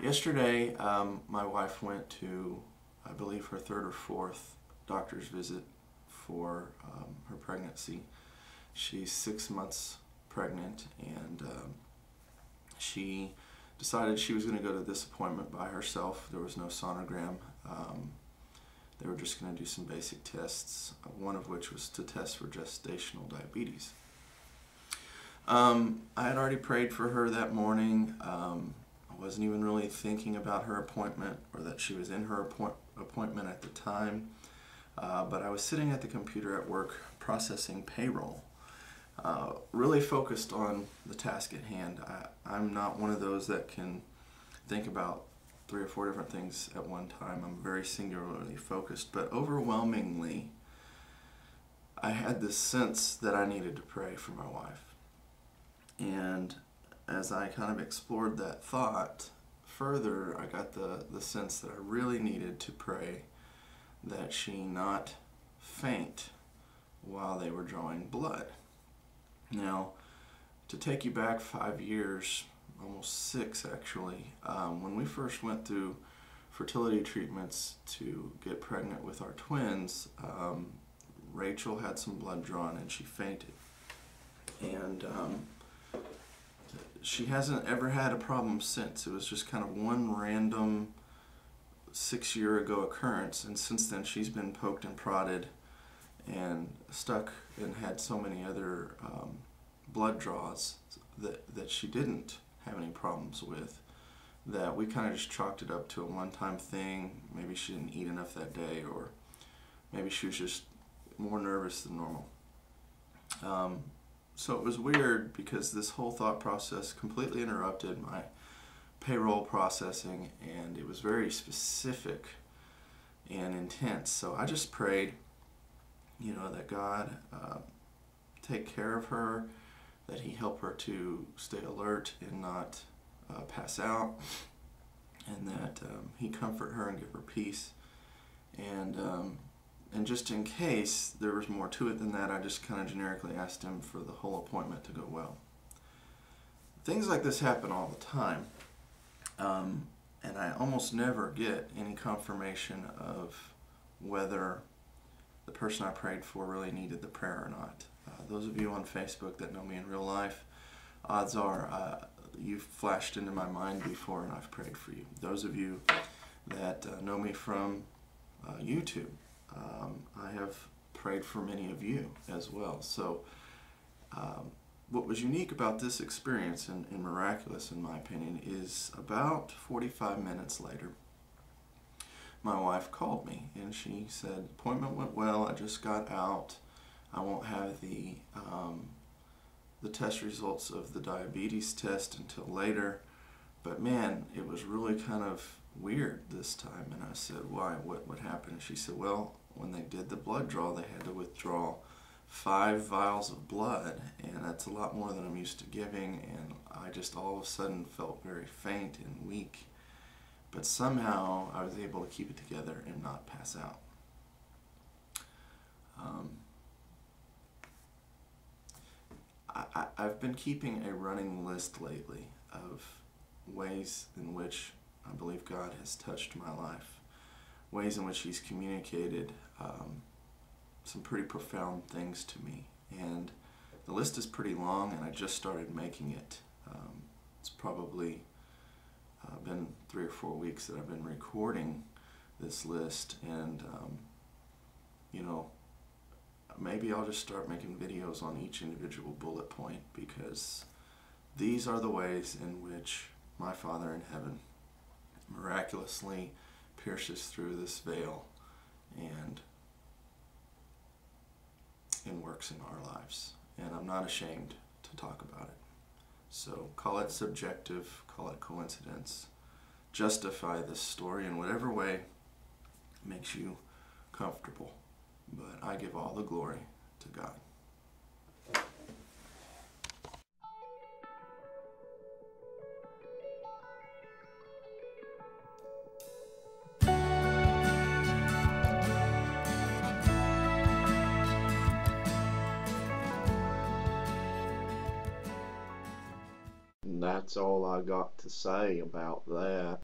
Yesterday, my wife went to, I believe, her third or fourth doctor's visit for her pregnancy. She's 6 months pregnant, and she decided she was going to go to this appointment by herself. There was no sonogram. They were just going to do some basic tests, one of which was to test for gestational diabetes. I had already prayed for her that morning. I wasn't even really thinking about her appointment or that she was in her appointment at the time, but I was sitting at the computer at work processing payroll, really focused on the task at hand. I'm not one of those that can think about 3 or 4 different things at one time. I'm very singularly focused, but overwhelmingly I had this sense that I needed to pray for my wife. And as I kind of explored that thought further, I got the sense that I really needed to pray that she not faint while they were drawing blood. Now, to take you back 5 years, almost 6 actually, when we first went through fertility treatments to get pregnant with our twins, Rachel had some blood drawn and she fainted. And she hasn't ever had a problem since. It was just kind of one random 6-year-ago occurrence, and since then she's been poked and prodded and stuck and had so many other blood draws that she didn't have any problems with, that we kind of just chalked it up to a one-time thing. Maybe she didn't eat enough that day, or maybe she was just more nervous than normal. So it was weird because this whole thought process completely interrupted my payroll processing, and it was very specific and intense. So I just prayed, that God take care of her, that He help her to stay alert and not pass out, and that He comfort her and give her peace. And just in case there was more to it than that, I just kind of generically asked Him for the whole appointment to go well. Things like this happen all the time, and I almost never get any confirmation of whether the person I prayed for really needed the prayer or not. Those of you on Facebook that know me in real life, odds are you've flashed into my mind before and I've prayed for you. Those of you that know me from YouTube, I have prayed for many of you as well. So what was unique about this experience and miraculous in my opinion is about 45 minutes later, my wife called me and she said, appointment went well, I just got out, I won't have the test results of the diabetes test until later, but man, it was really kind of weird this time. And I said, why? What happened? And she said, well, when they did the blood draw, they had to withdraw 5 vials of blood, and that's a lot more than I'm used to giving, and I just all of a sudden felt very faint and weak, but somehow I was able to keep it together and not pass out. I've been keeping a running list lately of ways in which I believe God has touched my life, ways in which He's communicated some pretty profound things to me, and the list is pretty long, and I just started making it. It's probably been 3 or 4 weeks that I've been recording this list, and maybe I'll just start making videos on each individual bullet point, because these are the ways in which my Father in heaven miraculously pierces through this veil and works in our lives. And I'm not ashamed to talk about it. So call it subjective, call it coincidence, justify this story in whatever way makes you comfortable. But I give all the glory to God. And that's all I got to say about that.